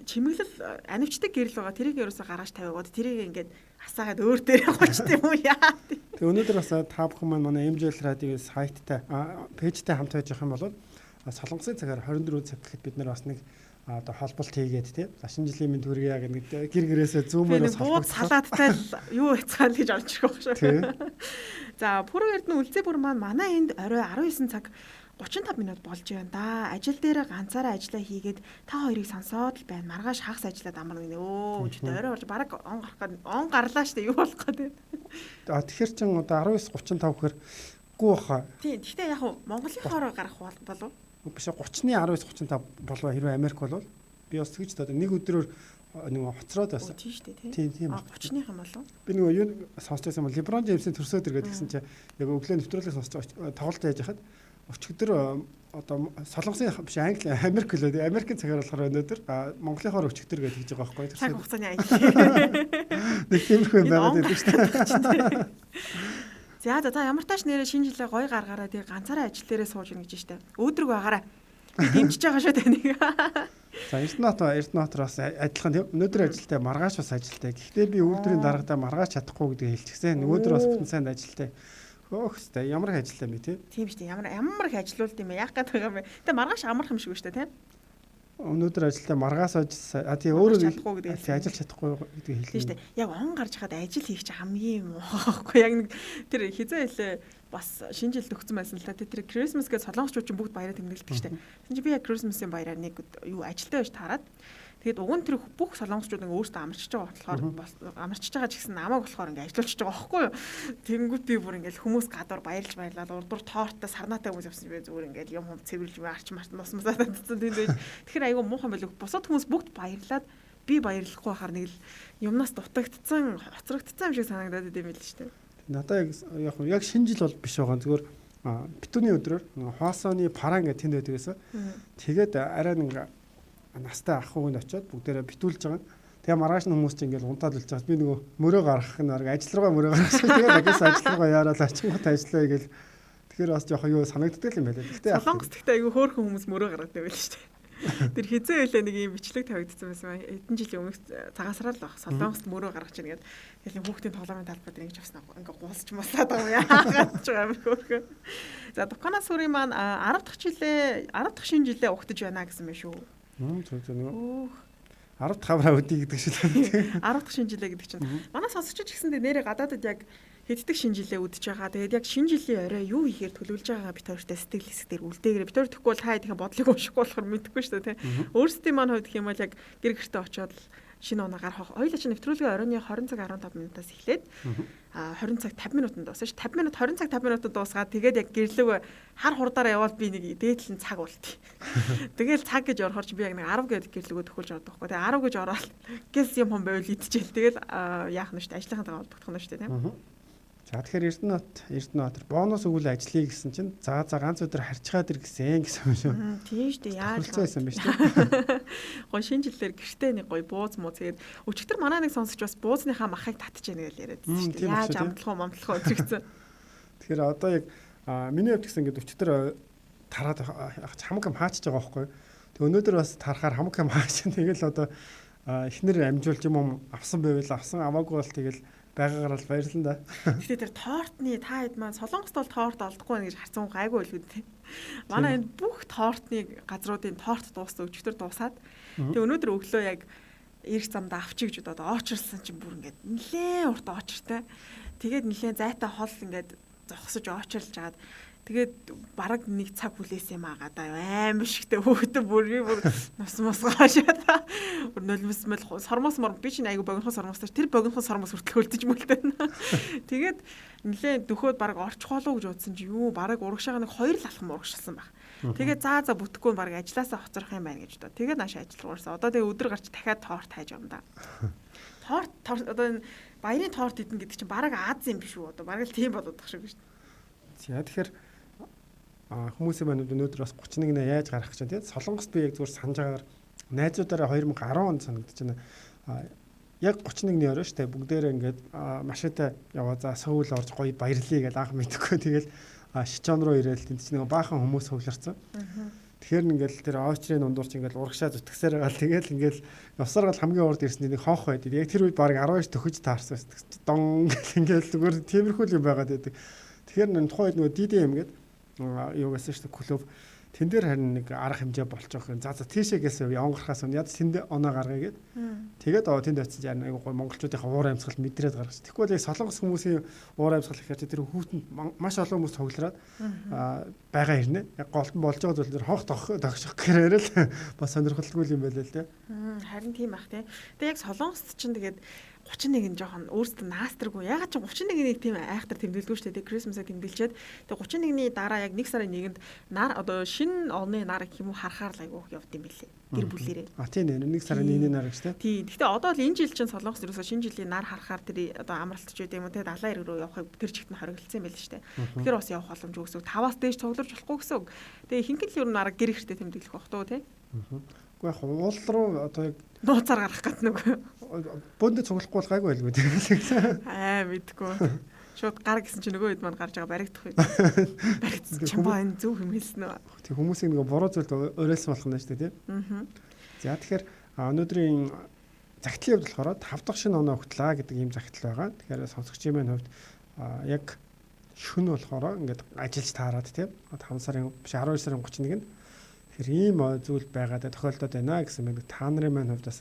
чимэглэл анивчдаг гэрэл байгаа тэрийг ерөөсө гаргаж тавиад тэрийг ингээд асаагаад өөр дээрээ гочд юм уу яа. Тэгээ өнөөдөр бас та бүхэн маань манай MJL радио сайттай пэйжтэй хамт байж явах юм бол солонгосын цагаар 24 цаг гэхэд бид нар бас нэг одоо холболт хийгээд тий шинэ жилийн мэнд хүргье гэдэг гэр гэрээсээ зүүмээрээс холбогдсон салааттай юу яцгаал гэж орж ирэх байх шүү. За Пүрэв Эрдэнэ үлзий бүр манай энд орой 19 цаг 35 минут болж байна да. Ажил дээр ганцаараа ажиллаа хийгээд та хоёрыг сонсоод л байна. Маргааш хагас ажиллаад амар гинэ. Өчигдөр орой болж бараг он гарлаа штэ юу болох гээд. Тэгэхээр чин одоо 19:35 гэхээр гүү баха. Тийм. Гэхдээ яг Монголын хоороо гарах болов биш 30-ны 19:35 болов хэрвээ Америк болвол би бас тэгж одоо нэг өдрөөр нэг хоцроод байсан. Тийм шүү дээ тийм. 30-ных юм болов. Би нөгөө юу сонсч байсан бол LeBron James-ийн төрсөд иргээд гисэн чи яг өглөө нэвтрүүлэг сонсч тоглолт яаж яхад өчигдөр одоо солонгосын биш Англи Америк лөө Америкийн цагаар болохоор өнөөдөр Монголынхоор өчигдөр гэж хийж байгаа байхгүй юу? Цаг хугацааны аял. Нэг тиймэрхүү юм байгаад байдаг шүү дээ. За ямар тааш нэрээ шинэ жилээ гоё гаргаараа тэгээ ганцаараа ажил дээрээ сууж ийн гэж штэ. Өөдрөг байгаараа. Дэмжиж байгаа шүү дээ нэг. За Эрдэнэтроос адилхан тийм өнөөдөр ажилтай маргааш бас ажилтай. Гэхдээ би үйлдвэрийн даргатай маргааш чадахгүй гэдгийг хэлчихсэн. Өнөөдөр бас бүтэн сайн ажилтай. Хөөхстэй ямар их ажилтай юм бэ тийм шүү дээ. Ямар их ажилуулд юм бэ? Яах гээд байгаа юм бэ? Тэгээ маргааш амарх юм шиг шүү дээ тийм. Өнөөдөр ажилдаа маргаас тий өөрөө ажиллаж чадахгүй гэдгийг хэлээ. Тийм шүү дээ. Яг он гарч хаад ажил хийх чи хамгийн муу байхгүй яг нэг тэр хизээ хэлээ бас шинэ жилд өгсөн байсан л та тэр Christmas гэж солонгосчууд ч бүгд баяраа тэмдэглэдэг шүү дээ. Тэгвэл чи би яг Christmas-ийн баяраар нэг юу ажилдаа байж таарад. Тэгэд уг нь тэр бүх солонгосчууд ингээ өөртөө амарчж байгаа болохоор амарчж байгаа ч гэсэн намайг болохоор ингээ ажиллуулчихж байгаа байхгүй юу. Тэнгүүт би бүр ингээл хүмүүс гадуур баярлж баярлаад урдуур тоорттой сарнаатай хүмүүс явсан би зүгээр ингээл юм цэвэрлж арч март нусмасаа татсан тийм. Тэгэхээр айгүй муухан байлгүй. Бусад хүмүүс бүгд баярлаад би баярлахгүй хахаар нэг л юмнаас дутагдцсан, хоцрогдсон юм шиг санагдаад идэм байл шүү дээ. Надаа яг шинэ жил бол биш байгаа. Зүгээр битүүний өдрөөр хоосооны паран гэдэг тэнд байдаг гэсэн. Тэгээд арай нэг настай ах хүүг нь очиод бүгдээрээ битүүлж байгаа. Тэгээ маргааш нь хүмүүс чинь ингээл унтаад үлж байгаа. Би нөгөө мөрөө гаргах нь арга ажил руугаа мөрөө гаргасан. Тэгээд агаас ажил руугаа яараад ачингууд ажиллаа гээл. Тэгэхээр бас жоох юу санагддаг юм байлаа. Гэхдээ солонгос гэхдээ айгүй хөөрхөн хүмүүс мөрөө гаргадаг байл шүү дээ. Тэр хизээ байлаа нэг юм бичлэг тавигдсан байсан. Эдэн жилийн өмнө цагаасраа л баг солонгост мөрөө гаргаж ийн гэдэг. Тэгэхээр хүүхдийн тоглоомын талбайд ингэж авснаа ингээ гуулж муулаад байгаа юм яагаад ч юм хөөрхөн. За дуканаас хүрийн маань 10 дахь шинэ жилээ угтаж байна гэсэн юм шүү. 10 хавраа өдий гэдэг шиг байна. 10 дахь шинэ жилээ гэдэг чинь манай сонсогч гэсэндээ нэрээ гадаадад яг хэддэг шинэ жилээ үдэж байгаа. Тэгээд яг шинэ жилийн орой юу ихээр төлөвлөж байгаагаа бид хоёртай сэтгэл хэсгээр үлдээгээрээ бид хоёр тэгэхгүй бол та хэдийн бодлыг уншихгүй болохоор мэдэхгүй шүү дээ. Өөрсдийн маань хувьд гэх юм бол яг гэр гэртээ очиод шинэ оноо гарах. Хоёулаа чи нэвтрүүлгийн оройны 20 цаг 15 минутаас эхлээд 20 цаг 50 минутанд дуусна ш. 50 минут 20 цаг 50 минутанд дуусгаад тэгээд яг гэрлэг хар хурдаараа яваад би нэг дээдлэн цаг болт. Тэгэл цаг гэж орохоор чи би яг нэг 10 гэдэг гэрлэгөө төхүүлж ордог байхгүй. Тэгээ 10 гэж ороод гэс юм хон байвал идчихэл. Тэгэл яах нь ш. Ажлынхаа холбогдох нь ш тийм. За тэгэхээр Эрдэнэтр бонус өгүүл ажиллая гэсэн чинь за ганц өдөр харьцаад ир гэсэн юм шүү. Тийм шүү дээ. Яаж хэлсэн юм бэ шүү. Гой шинэ жилээр гэртээ нэг гой бууз муу тэгээд өчигдөр манай нэг сонсогч бас буузныхаа махыг татж яана гэж яриад байсан шүү дээ. Яаж амтлах өдрөгцөн. Тэгэхээр одоо яг миний хувьд гэсэн ингээд өчигдөр тараад хамаг юм хаачж байгаа байхгүй. Тэг өнөөдөр бас тарахаар хамаг юм хаачсан. Тэгэл одоо эхнэр амжуулж юм авсан байвал авсан аваагүй бол тэгэл байгаагаар л баярлан да. Гэхдээ тэр тортны та хэд маань солонгост бол торт олдохгүй нэ гэж харсан гайгүй л үү. Манай энэ бүх тортны газруудын торт дууссан өчигдөр дуусаад. Тэгээ өнөөдөр өглөө яг ирэх замд авчиг гэж одоо оочрлсан чинь бүр ингээд нэлээ урт оочртай. Тэгээд нэлээ зайтай хол ингээд зогсож оочрлж жаад Тэгээд бараг нэг цаг хүлээсэн юм аа гадаа аим шигтэй хөөхтэй бүр нус мосгаашаа та. Бүр нулимс мэл сормос мор би чинь айгу богинохоо сормостой тэр богинохоо сормос хүртэл хөлдөж мөлтэн. Тэгээд нилээ дөхөөд бараг орчих болов гэж бодсон чи юу бараг урагшаага нэг 2 л алхам урагшилсан баг. Тэгээд за бүтэхгүй бараг ажилласаа хоцрох юм байна гэж одоо. Тэгээд нааш ажил руу орсон. Одоо тэгээ өдөр гарч дахиад торт хайж юм да. Торт одоо баярын торт идэн гэдэг чинь бараг Аз юм биш үү? Одоо бараг л тийм болоод тах шиг шүү дээ. За тэгэхээр хүмүүсийн манууд өнөөдөр бас 31-нд яаж гарах гэж байна тийм. Солонгост би яг зүгээр санаж байгаагаар найзуудаараа 2010 онд санагдаж байна. Яг 31-ний орой шүү дээ. Бүгдээрээ ингээд машинтай яваа за сөүл орж гоё баярлая гэж анх мэдхгүй тэгэл шичон руу ирээл тэнд чинь нэг баахан хүмүүс хөвлөрсөн. Тэгэхээр ингээл тэр очрын ундуурч ингээл урагшаа зүтгэсээр гал тэгэл ингээл явсаар гал хамгийн урд ирсэн нэг хонх байдаг. Яг тэр үед баг 12 төхөж таарсан. Дон ингээл зүгээр тиймэрхүү юм байгаад байдаг. Тэгэхээр энэ тухайд нөгөө DDM гэдэг юугаас шүү дээ клуб тэн дээр харин нэг арга хэмжээ болчих юм. За тийшээс явгархаас нь яд тэнд оноо гаргая гэд. Тэгээд тэнд очиж яа нэг монголчуудын уур амьсгал мэдрээд гаргаж. Тэгэхгүй л солонгос хүмүүсийн уур амьсгал гэхээр тэр хүүтэнд маш олон хүмүүс цуглараад байгаа хэрнэ. Яг голтон болж байгаа зүйл тэр хонх тогших гэхээр л бас сонирхолтой юм байлаа л дээ. Харин тийм ах тий. Тэгээ яг солонгост чинь тэгээд 31 жоохон өөрсдөө наастргүй. Ягаад ч 31-ийг тийм айхтар тэмдэглэдэггүй шүү дээ. Крисмасыг тэмдэглчихэд тэгээ 31-ний дараа яг 1 сарын 1-нд нар одоо шинэ оны нар гэх юм уу харахаар л айгуух явд юм билээ. Гэр бүлээрээ. Тийм нэ 1 сарын 1-ний нар гэж тий. Тий. Гэхдээ одоо л энэ жил чинь солонгос ерөөсөө шинэ жилийн нар харахаар тэр одоо амралтч үү юм уу тэгээ далайн эрг рүү явахыг тэр чигт нь хориглолцсон юм байл шүү дээ. Тэгэхээр бас явах боломжгүй гэсэн. 5-аас дээш цугларч болохгүй гэсэн. Тэгээ хинхэн л ер нь нар гэр ихтэй тэмдэглэх бах туу тий. Уу яг уул руу одоо яг нууцаар гарах гэдэг нүгөө. Бөөндө цуглахгүй бол гайгүй байлгүй тийм. Мэдгүй. Шууд гар гэсэн чинь нөгөө хэд манд гарч байгаа баригдах үед. Баригдсан чинь баа энэ зөв юм хэлсэн үү? Тэг хүмүүсийн нэг буруу зүйлд уриалсан болох нь шүү дээ тийм. За тэгэхээр өнөөдрийн загтлын хувьд болохоор 5 дахь шинэ оноо өгтлээ гэдэг ийм загтал байгаа. Тэгэхээр сонсогчийн маань хувьд яг шөнө болохоор ингээд ажиллаж таарад тийм. 5 сарын биш 12 сарын 31-нд тэгэхээр ийм зүйл байгаад тохиолдоод байна гэсэн мэд та нарын маань хувьд бас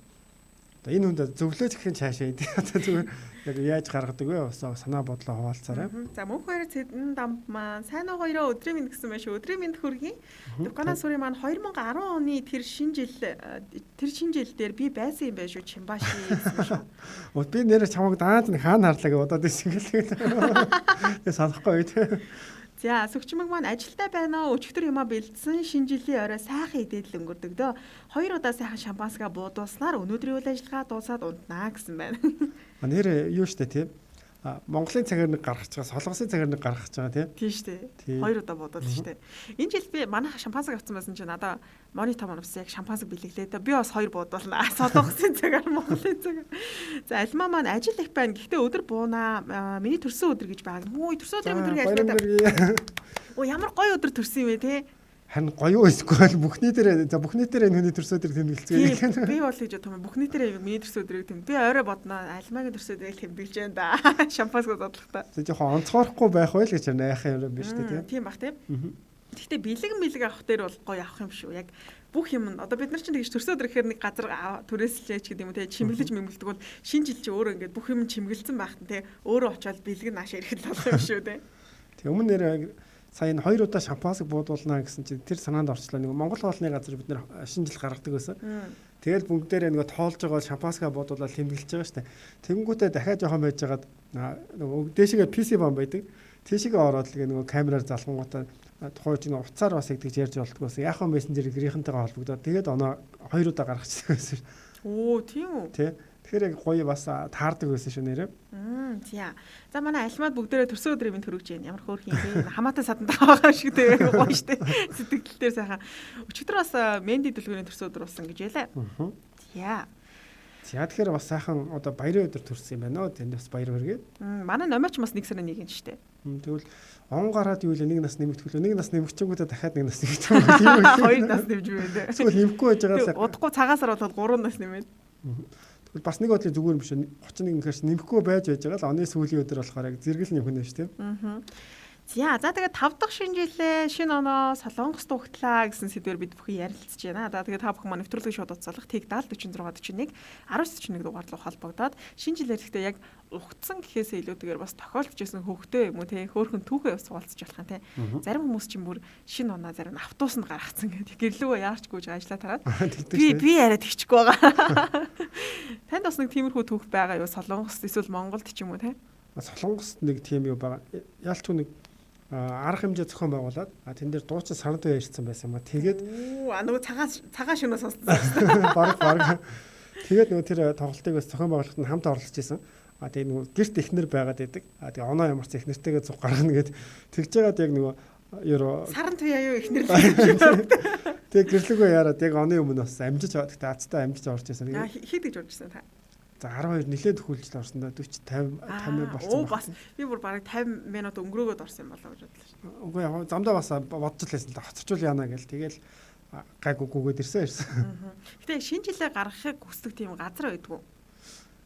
одоо энэ хүнд зөвлөөж гэхин цаашаа тийм. Одоо зүгээр яг яаж гаргадаг вэ? Бас санаа бодлоо хуваалцаарай. За мөнх баяр цэдэн дамп маань сайн уу хоёроо өдрийн мэнд гэсэн байх шүү. Өдрийн мэнд хүргэе. Дукана сүрийн маань 2010 оны тэр шинэ жил дээр би байсан юм байна шүү. Чимбаши гэсэн шүү. Би нэрээ чамайг дааж нэг хаана харлаа гэж бодоод ирсэн гэлээ. Тэгээ санахгүй үү? За сүгчмэг маань ажилдаа байна уу? Өчигдөр юмаа бэлдсэн шинэ жилийн орой сайхан идэл өнгөрдөг дөө. 2 удаа сайхан шампансгаа буудуулснаар өнөөдрийн үйл ажиллагаа дуусаад унтнаа гэсэн байна. Нэр юу штэ тийм. Монголын цагаар нэг гаргаж байгаа, солонгосын цагаар нэг гаргаж байгаа тийм. Тийм штэ. 2 удаа буудуулсан штэ. Энэ жил би манайха шампансаг авсан байсан чинь надаа монитор маань бас яг шампансаг бэлэглээ. Би бас 2 буудуулна. Солонгосын цагаар Монголын цагаар. За альмаа маань ажил их байна. Гэхдээ өдөр буунаа. Миний төрсөн өдөр гэж байгаа. Хөөе төрсөн өдрийн өдөр гэж ажилладаг. Оо ямар гоё өдөр төрсөн юм бэ те. Харин гоё эсвэл бүхний дээр энэ хүний төрсөн өдрийг тэмдэглэцгээе. Би бол гэж бодсон. Бүхний дээр миний төрсөн өдрийг тэмдэг. Би орой бодноо альмагийн төрсөн өдрийг тэмдэглэж байна да. Шампансгаа задлахтаа. За жоохон онцгойрохгүй байх байл гэж яах юм биш үү тийм бах тийм. Гэхдээ бэлэг авах дээр бол гоё авах юм шүү. Яг бүх юм одоо бид нар чинь тэгж төрсөн өдөр гэхээр нэг газар түрээслээч гэдэг юм те чимэглэж мэмгэлдэг бол шинэ жил чи өөрөө ингээд бүх юм чимгэлцэн байх нь те өөрөө очиод бэлэг нааш ирэхэд болох юм шүү те. Тэг өмнө нэр сая 2 удаа шампансыг буудуулнаа гэсэн чинь тэр санаанд орчлоо. Нэг Монгол хоолны газар бид нар шинэ жил гаргадаг байсан. Тэгэл бүгдээрээ нөгөө тоолж байгаа шампанскаа буудуулаад тэмдэглэж байгаа штэ. Тэнгүүтээ дахиад жоохон байжгаад нөгөө дээшгээ PC бам байдаг. Тийшээ ороод л нөгөө камераар залгангуудаа тухайн чинь уцаар бас игдэж ярьж болдгоос яг хөө мессенжер гэрийнхэнтэйгээ холбогдоод тэгээд оноо 2 удаа гаргачихсан байсан. Оо тийм үү? Тий. Тэгэхээр яг гоё бас таардаг байсан шүү нэрээ. За. За манай альмаад бүгдээрээ төрсөн өдрийн минь төрөж байна. Ямар хөөрхөн юм бэ? Хамаатай садан байгаа шиг дээ гоё штэ. Сэтгэл дээр сайхан. Өчигдөр бас Менди дүлгэрийн төрсөн өдөр болсон гэж ялаа. За. За тэгэхээр бас сайхан одоо баярын өдөр төрсөн юм байна уу? Тэнд бас баяр хүргэе. Манай номооч бас 1 сарын 1-нд штэ. Тэгвэл он гараад юу вэ? Нэг нас нэмэгдэхлөө. Нэг нас нэмэгчэнгүүтээ дахиад нэг нас нэмэгдэв. 2 нас нэмж байна. Тэгвэл нэмэхгүй байж байгаасаа. Удахгүй цагаасаар болоод 3 нас нэмээд. Тэгвэл бас нэг бодлоо зүгээр юм биш. 31 гэхэрс нэмэхгүй байж байгаа л оны сүүлийн өдөр болохоор яг зэрэгэл нэмэх нь шүү дээ. За тэгээд 5 дахь шинэ жилээ шинэ оноо Солонгост угтлаа гэсэн сэдвээр бид бүхэн ярилцж байна. За тэгээд та бүхэн маань нэвтрүүлгийн шууд уцаалах TIG 70 46 41 1941 дугаар руу холбогдоод шинэ жилээр ихтэй яг угтсан гэхээсээ илүүтэйгээр бас тохиолдож исэн хөвгтэй юм уу те хөөхөн түүхээ бас суулцж болох юм те. Зарим хүмүүс ч юм бүр шинэ оноо зарим нь автобусанд гаргацсан гэдэг гэрлүүгээ яарч гүйж ажиллаа тараад би яриад ихчихгүй байгаа. Танд бас нэг тиймэрхүү түүх байгаа юу Солонгост эсвэл Монголд ч юм уу те? Солонгост нэг тийм юу байгаа. Яалтчгүй нэг арга хэмжээ зохион байгуулад тэн дээр дуучин сарнтуу ярьсан байсан юм а. Тэгээд нөгөө цагаан шөнөө сонссон. Баг. Тэгээд нөгөө тэр тоглолтыг бас зохион байгуулахад хамт оролцож исэн. Тэгээд нөгөө гэрт эхнэр байгаад байдаг. Тэгээд оноо ямарч эхнэртэйгээ зуг гаргана гэд тэгж байгаад яг нөгөө ерөө сарнтуу яа юу эхнэр л. Тэгээд гэрлэгөө яраад яг оны өмнө бас амжиж аваад тэгтээ азтай амжиж орж исэн. Хэд гэж орж исэн та? За 12 нилээд хөлжил орсон да 40 50 болсон. Бас би бүр бараг 50 минут өнгөрөөгөөд орсон юм болоо гэж бодлоо. Үгүй яг замдаа бас бодож л байсан л хоцорчул яана гээл тэгэл гайгүйгүйгээд ирсэн. Гэтэ шинэ жилээ гаргахыг хүсдэг тийм газар байдгүй.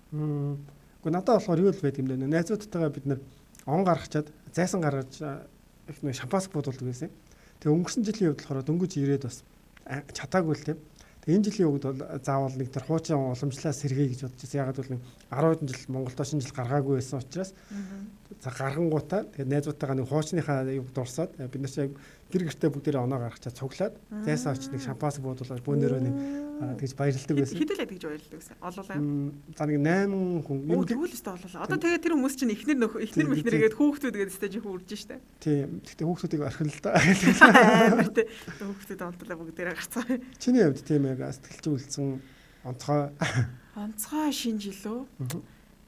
Үгүй надад болохоор юу л байд юм бэ? Найзуудтайгаа бид нэр он гаргачаад зайсан гаргаж их нэг шампанс буудуулдаг байсан. Тэгээ өнгөрсөн жилийн хувьд болохоор дөнгөж ирээд бас чадаагүй л тийм. Тэгээ энэ жилийн үед бол заавал нэг тэр хуучин уламжлалаа сэргэе гэж бодож байсан. Ягаад гэвэл 10 хэдэн жил Монголдо шинэ жил гаргаагүй байсан учраас за гаргангуудаа тэгээ найзуудтайгаа нэг хуучныхаа юг дурсаад бид нар чинь гэр гэртээ бүгдээрээ оноо гаргачаад цуглаад зайсаа очиж нэг шампанс буудуулаад бөөнөрөө нэг тэгж баярлдаг байсан. Хэдүүлээд тэгж баярлдаг байсан. Олоолаа. За нэг 8 хүн юм тэгвэл өстой олоолаа. Одоо тэгээ тэр хүмүүс чинь эхнэр мэхнэргээд хүүхдүүдгээд өстой жих үрж штэ. Тийм. Гэхдээ хүүхдүүдийг орхино л да. Хүүхдүүд онцлоо бүгдээрээ гарцгаа. Чиний хувьд тийм яг сэтгэлж үлдсэн онцгой шинэ жил үү?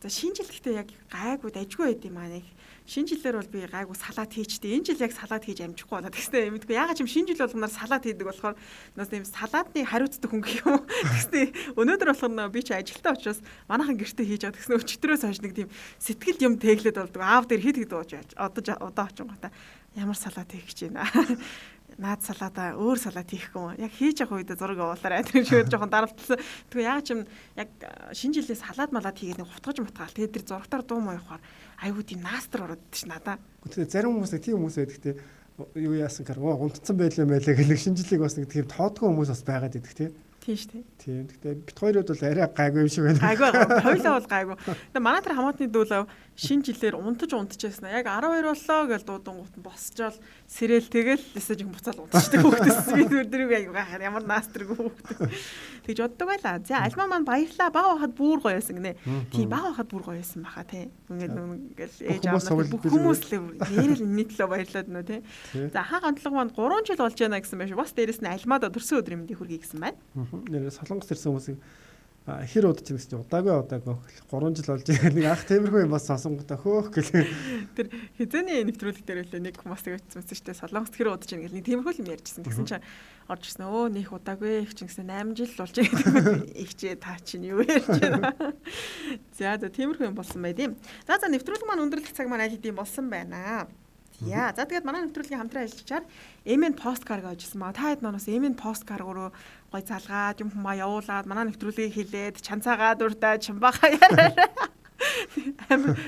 За шинэ жил гэхдээ яг гайгүй дажгүй байд юм аа нэг. Шинэ жилээр бол би гайгүй салаад хийчтэй. Энэ жил яг салаад хийж амжихгүй болоод тэгснэ мэдгүй. Ягаад ч юм шинэ жил болгоноор салаад хийдэг болохоор нас тийм салаадны хариуцдаг хүн гэх юм уу. Тэгснэ өнөөдөр болохоор би чи ажилтаа учраас манайхан гэртээ хийж байгаа тэгснэ өчтөрөөс хойш нэг тийм сэтгэл юм тэглээд болдог. Аав дээр хэд дууж одоо очингота ямар салаад хийх гэж байна. Наад салаада өөр салаад хийхгүй юм. Яг хийж явах үед зураг явуулаарай. Тэр шиг жоохон дарамтлсан. Тэгвэл яг ч юм яг шинэ жилээ салаад малаад хийгээд нэг хутгаж мутгаал. Тэгээд тэр зурагтаар дуу муу явахаар айгүй тийм наастар ороод идэж надаа. Тэгээд зарим хүмүүс тийм хүмүүс байдаг те. Юу яасан гэхээр унтцсан байлаа мэлээ гэх нэг шинэ жилийг бас нэг тийм тоодгүй хүмүүс бас байгаад идэх те. Тийм шүү дээ. Тийм. Гэхдээ бит хоёрод бол арай гайгүй юм шиг байна. Гайгүй. Хоёулаа бол гайгүй. Тэгээ манай тэр хамаатны дүүлээ шинэ жилээр унтажсэн. Яг 12 боллоо гэж дуудангууд нь босчоод сэрэл тэгэл мессеж буцаал унтчихдаг хүүхдээс би дөрөв аяг гайхаар ямар наастргүй хүүхд. Тэгж боддог байлаа. За альмаа маань баярлаа. Бага байхад бүр гоё байсан гинэ. Тийм бага байхад бүр гоё байсан баха тий. Ингээл ээж аавнаа бүх хүмүүс л нэрэл нийтлээ баярлаад нөө тий. За хаа гандлага маань 3 жил болж байна гэсэн байх шүү. Бас дээрэс нь альмаада төрсөн өдрийн мэндийг хүргэе гэсэн байна. Нэр Солонгос ирсэн хүмүүсийг хэр удаж чинь гэж удаагүй 3 жил болж байгаа нэг ах тиймэрхүү юм бас сонсонготой хөөх гэх. Тэр хизээний нэвтрүүлэг дээр үлээ нэг хүмүүс тэгсэн шүү дээ. Солонгост хэр удаж байгаа гэл нэг тиймэрхүү юм ярьжсэн. Тэгсэн чинь орж ирсэн. Өө нэх удаагүй их чинь гэсэн 8 жил болж байгаа. Ихчээ та чинь юу ярьж байна. За тиймэрхүү юм болсон байд юм. За нэвтрүүлэг маань өндөрлөх цаг маань аль хэдийн болсон байна. Яа, за тэгээд манай нэвтрүүлгийн хамтран ажиллачаар MN посткар гэж ажилласан ба та хэд ноноос MN посткар руу гой залгаад юм хүмүүс явуулаад манай нэвтрүүлгийг хилээд чанцаагаа дурдаад чамбаха яриа.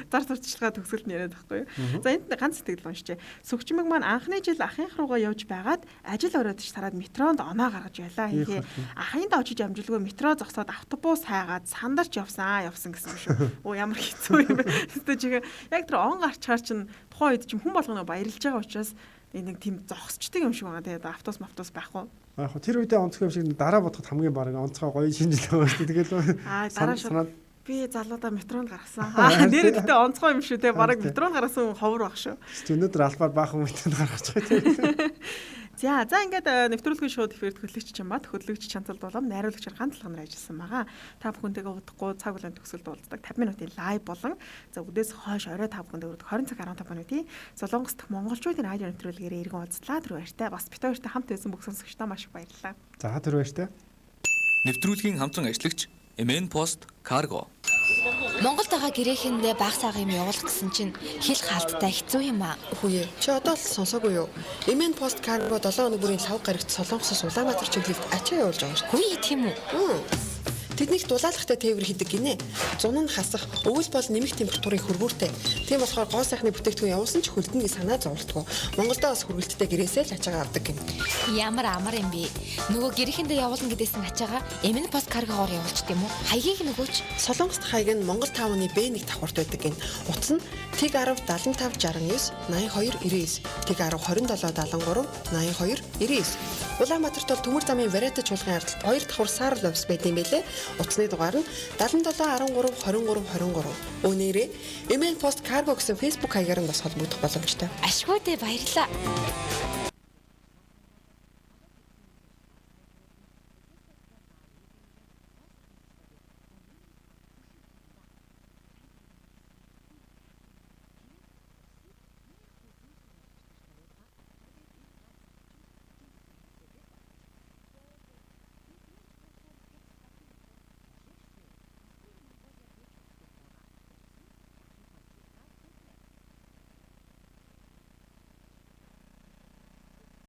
Зар сурталчилгаа төгсгөлд нь яриад байхгүй юу. За энд ганц сэтгэл уншчээ. Сүгчмэг маань анхны жил ахынх руугаа явж байгаад ажил ороодч тараад метронд оноо гаргаж байлаа. Хийхээ ахынд очиж амжилгүй метро зогсоод автобус хайгаад сандарч явсан гэсэн юм шүү. Оо ямар хэцүү юм бэ. Тэгтээ яг тэр он гарчгаар чинь тухайн үед чинь хүн болгоно баярлж байгаа учраас нэг тийм зогсчдаг юм шиг байгаа. Тэгээд автобус байхгүй. Яг тэр үедээ онцгой юм шиг дараа бодоход хамгийн баг онцгой гоё шинжил байгаа шүү. Тэгэл дараа би залуудаа метронд гаргасан. Нэр гэдэг онцгой юм шүү те. Бараг метронд гаргасан ховор баг шүү. Өнөөдөр албаар баахан метронд гаргаж байгаа. За ингээд нэвтрүүлгийн шоуд эфирт хөтлөгч чамбат хөтлөгч Чанцал Дулам найруулагчаар ганцлах нар ажилласан байгаа. Та бүхэнтэйгээ удахгүй цаг бүлээн төгсөлд уулздаг 50 минутын лайв болон за үдээс хойш орой та бүхэнд өргөдөг 20 цаг 15 минутын Солонгос дахь монголчуудын радио нэвтрүүлгээр иргэн уулзлаа. Тэр баяртай. Бас бит хоёртай хамт байсан бүх сонсогчдоо маш их баярлалаа. За тэр баяртай. Нэвтрүүлгийн хамтран ажиллагч MN Post Cargo. Монголд байгаа гэрээхэндээ баг сага юм явуулах гэсэн чинь хэл хаалттай хэцүү юм аа үгүй юу? Чи одоо л сонсоогүй юу? MN Post Cargo 7 өнөө бүрийн лав гарагт Солонгосоос Улаанбаатар чиглэлд ачаа явуулж байгаа шүү. Хүй тийм үү? Тэднийг дулаалгатай тээвэр хийдэг гинэ. Зун нь хасах, өвөл бол нэмэх температурын хөрвүүртэй. Тийм болохоор гоо сайхны бүтээгдэхүүн явуулсан ч хөлдөнгийн санаа зовлтгоо. Монголдо бас хүргэлттэй гэрээсээ л ачаагаа авдаг гин. Ямар амар юм бэ? Нөгөө гэрээхэндээ явуулна гэдээсэн ачаагаа эмэн пост каргоор явуулчих юм уу? Хаягийг нөгөөч. Солонгост хаяг нь Монгол 5-ны Б1 давхарт байдаг гин. Утас нь Тэг 10 75 69 82 99, Тэг 10 27 73 82 99. Улаанбаатарт бол Төмөр замын Варата чуулган ардалт 2 давхар Саарл офис байт юм байлээ. Утасны дугаар нь 77 13 23 23. Өнөөрэй MN Post Cargo гэсэн Facebook хаягаар нь бас холбогдох боломжтой. Ашгүй дээ баярлаа.